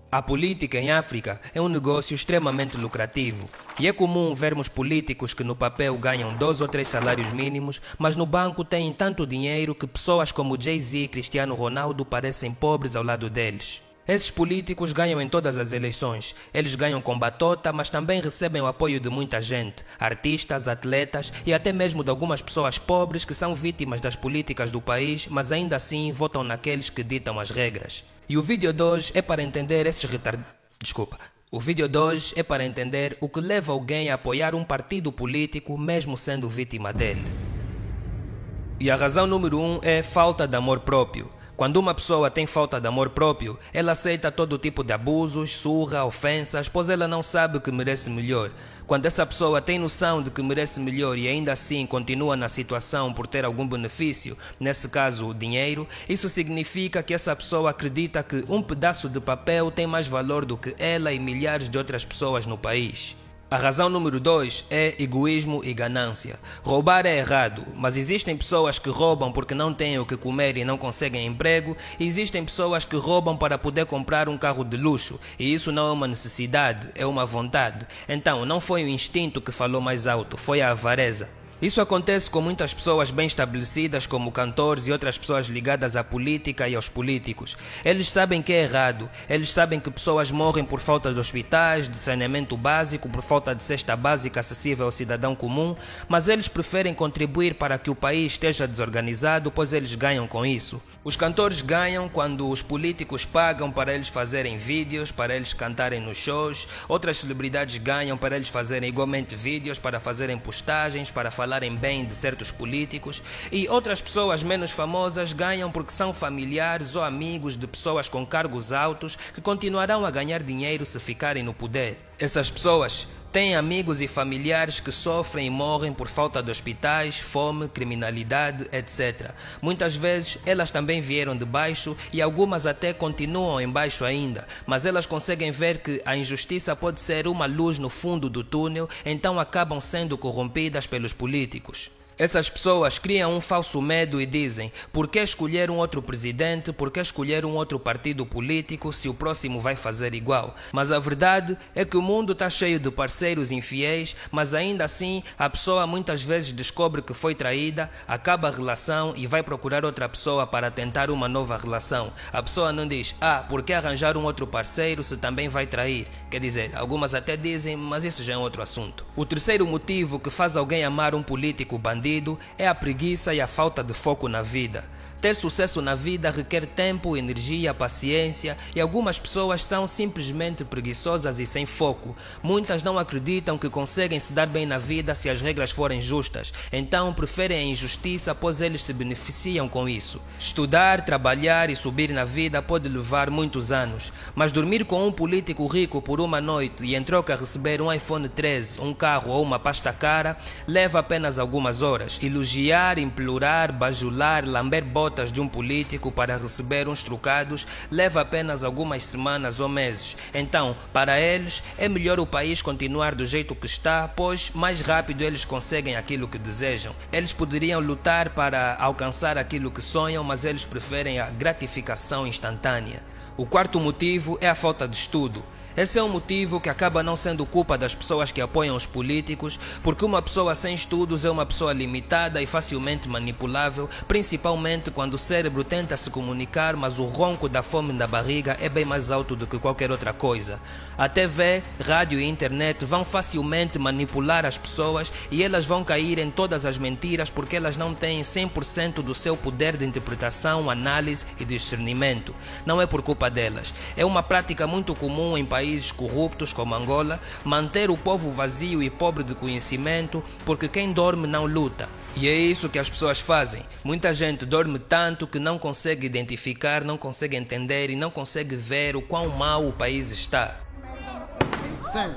A política em África é um negócio extremamente lucrativo e é comum vermos políticos que no papel ganham 2 ou 3 salários mínimos, mas no banco têm tanto dinheiro que pessoas como Jay-Z e Cristiano Ronaldo parecem pobres ao lado deles. Esses políticos ganham em todas as eleições. Eles ganham com batota, mas também recebem o apoio de muita gente, artistas, atletas e até mesmo de algumas pessoas pobres que são vítimas das políticas do país, mas ainda assim votam naqueles que ditam as regras. E o vídeo de hoje é para entender O vídeo de hoje é para entender o que leva alguém a apoiar um partido político mesmo sendo vítima dele. E a razão número 1 é falta de amor próprio. Quando uma pessoa tem falta de amor próprio, ela aceita todo tipo de abusos, surra, ofensas, pois ela não sabe que merece melhor. Quando essa pessoa tem noção de que merece melhor e ainda assim continua na situação por ter algum benefício, nesse caso dinheiro, isso significa que essa pessoa acredita que um pedaço de papel tem mais valor do que ela e milhares de outras pessoas no país. A razão número 2 é egoísmo e ganância. Roubar é errado, mas existem pessoas que roubam porque não têm o que comer e não conseguem emprego, e existem pessoas que roubam para poder comprar um carro de luxo, e isso não é uma necessidade, é uma vontade. Então, não foi o instinto que falou mais alto, foi a avareza. Isso acontece com muitas pessoas bem estabelecidas, como cantores e outras pessoas ligadas à política e aos políticos. Eles sabem que é errado, eles sabem que pessoas morrem por falta de hospitais, de saneamento básico, por falta de cesta básica acessível ao cidadão comum, mas eles preferem contribuir para que o país esteja desorganizado, pois eles ganham com isso. Os cantores ganham quando os políticos pagam para eles fazerem vídeos, para eles cantarem nos shows. Outras celebridades ganham para eles fazerem igualmente vídeos, para fazerem postagens, para falarem bem de certos políticos, e outras pessoas menos famosas ganham porque são familiares ou amigos de pessoas com cargos altos que continuarão a ganhar dinheiro se ficarem no poder. Essas pessoas têm amigos e familiares que sofrem e morrem por falta de hospitais, fome, criminalidade, etc. Muitas vezes elas também vieram de baixo e algumas até continuam em baixo ainda, mas elas conseguem ver que a injustiça pode ser uma luz no fundo do túnel, então acabam sendo corrompidas pelos políticos. Essas pessoas criam um falso medo e dizem: por que escolher um outro presidente, por que escolher um outro partido político se o próximo vai fazer igual? Mas a verdade é que o mundo está cheio de parceiros infiéis, mas ainda assim a pessoa muitas vezes descobre que foi traída, acaba a relação e vai procurar outra pessoa para tentar uma nova relação. A pessoa não diz: por que arranjar um outro parceiro se também vai trair? Quer dizer, algumas até dizem, mas isso já é outro assunto. O terceiro motivo que faz alguém amar um político bandido é a preguiça e a falta de foco na vida. Ter sucesso na vida requer tempo, energia, paciência, e algumas pessoas são simplesmente preguiçosas e sem foco. Muitas não acreditam que conseguem se dar bem na vida se as regras forem justas, então preferem a injustiça, pois eles se beneficiam com isso. Estudar, trabalhar e subir na vida pode levar muitos anos, mas dormir com um político rico por uma noite e em troca receber um iPhone 13, um carro ou uma pasta cara, leva apenas algumas horas. Elogiar, implorar, bajular, lamber botas de um político para receber uns trocados leva apenas algumas semanas ou meses. Então, para eles, é melhor o país continuar do jeito que está, pois mais rápido eles conseguem aquilo que desejam. Eles poderiam lutar para alcançar aquilo que sonham, mas eles preferem a gratificação instantânea. O quarto motivo é a falta de estudo. Esse é um motivo que acaba não sendo culpa das pessoas que apoiam os políticos, porque uma pessoa sem estudos é uma pessoa limitada e facilmente manipulável, principalmente quando o cérebro tenta se comunicar, mas o ronco da fome na barriga é bem mais alto do que qualquer outra coisa. A TV, rádio e internet vão facilmente manipular as pessoas e elas vão cair em todas as mentiras porque elas não têm 100% do seu poder de interpretação, análise e discernimento. Não é por culpa delas. É uma prática muito comum em países corruptos como Angola, manter o povo vazio e pobre de conhecimento, porque quem dorme não luta. E é isso que as pessoas fazem. Muita gente dorme tanto que não consegue identificar, não consegue entender e não consegue ver o quão mal o país está. Sim.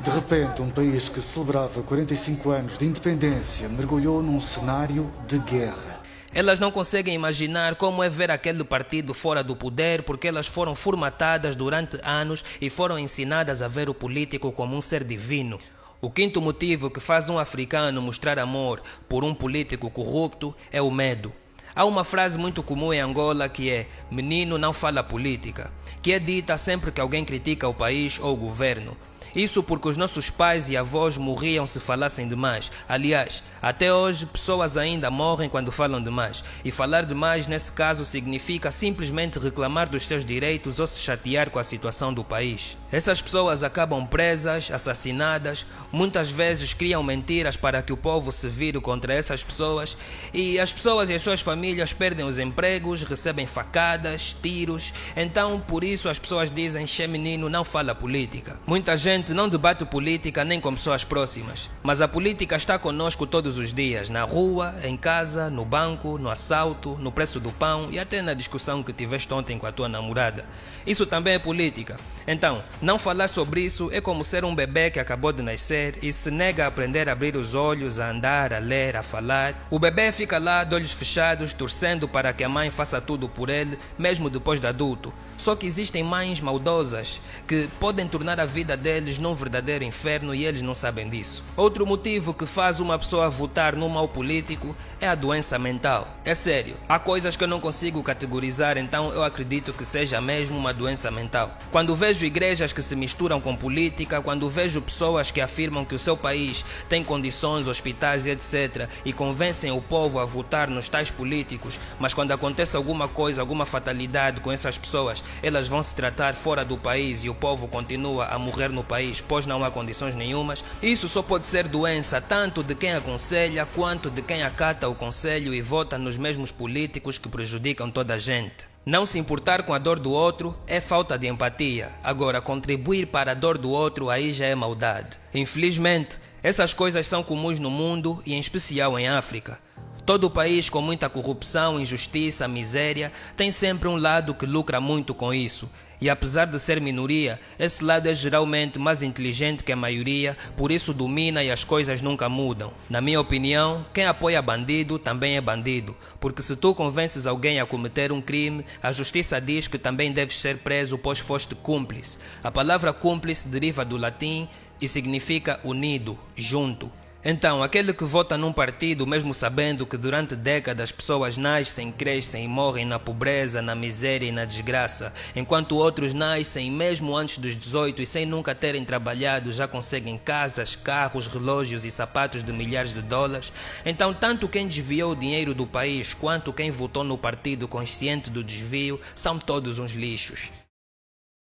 De repente, um país que celebrava 45 anos de independência mergulhou num cenário de guerra. Elas não conseguem imaginar como é ver aquele partido fora do poder porque elas foram formatadas durante anos e foram ensinadas a ver o político como um ser divino. O quinto motivo que faz um africano mostrar amor por um político corrupto é o medo. Há uma frase muito comum em Angola que é "menino não fala política", que é dita sempre que alguém critica o país ou o governo. Isso porque os nossos pais e avós morriam se falassem demais. Aliás, até hoje pessoas ainda morrem quando falam demais. E falar demais nesse caso significa simplesmente reclamar dos seus direitos ou se chatear com a situação do país. Essas pessoas acabam presas, assassinadas, muitas vezes criam mentiras para que o povo se vire contra essas pessoas e as pessoas e as suas famílias perdem os empregos, recebem facadas, tiros. Então, por isso as pessoas dizem "che menino não fala política". Muita gente não debate política nem com pessoas próximas, mas a política está conosco todos os dias, na rua, em casa, no banco, no assalto, no preço do pão e até na discussão que tiveste ontem com a tua namorada. Isso também é política. Então, não falar sobre isso é como ser um bebê que acabou de nascer e se nega a aprender a abrir os olhos, a andar, a ler, a falar. O bebê fica lá de olhos fechados, torcendo para que a mãe faça tudo por ele, mesmo depois de adulto. Só que existem mães maldosas que podem tornar a vida deles num verdadeiro inferno e eles não sabem disso. Outro motivo que faz uma pessoa votar num mau político é a doença mental. É sério, há coisas que eu não consigo categorizar, então eu acredito que seja mesmo uma doença mental. Quando vejo igrejas que se misturam com política, quando vejo pessoas que afirmam que o seu país tem condições, hospitais e etc. e convencem o povo a votar nos tais políticos, mas quando acontece alguma coisa, alguma fatalidade com essas pessoas, elas vão se tratar fora do país e o povo continua a morrer no país, pois não há condições nenhumas. Isso só pode ser doença tanto de quem aconselha quanto de quem acata o conselho e vota nos mesmos políticos que prejudicam toda a gente. Não se importar com a dor do outro é falta de empatia. Agora, contribuir para a dor do outro aí já é maldade. Infelizmente, essas coisas são comuns no mundo e em especial em África. Todo país com muita corrupção, injustiça, miséria, tem sempre um lado que lucra muito com isso. E apesar de ser minoria, esse lado é geralmente mais inteligente que a maioria, por isso domina e as coisas nunca mudam. Na minha opinião, quem apoia bandido também é bandido, porque se tu convences alguém a cometer um crime, a justiça diz que também deves ser preso pois foste cúmplice. A palavra cúmplice deriva do latim e significa unido, junto. Então, aquele que vota num partido, mesmo sabendo que durante décadas pessoas nascem, crescem e morrem na pobreza, na miséria e na desgraça, enquanto outros nascem mesmo antes dos 18 e sem nunca terem trabalhado já conseguem casas, carros, relógios e sapatos de milhares de dólares, então tanto quem desviou o dinheiro do país quanto quem votou no partido consciente do desvio são todos uns lixos.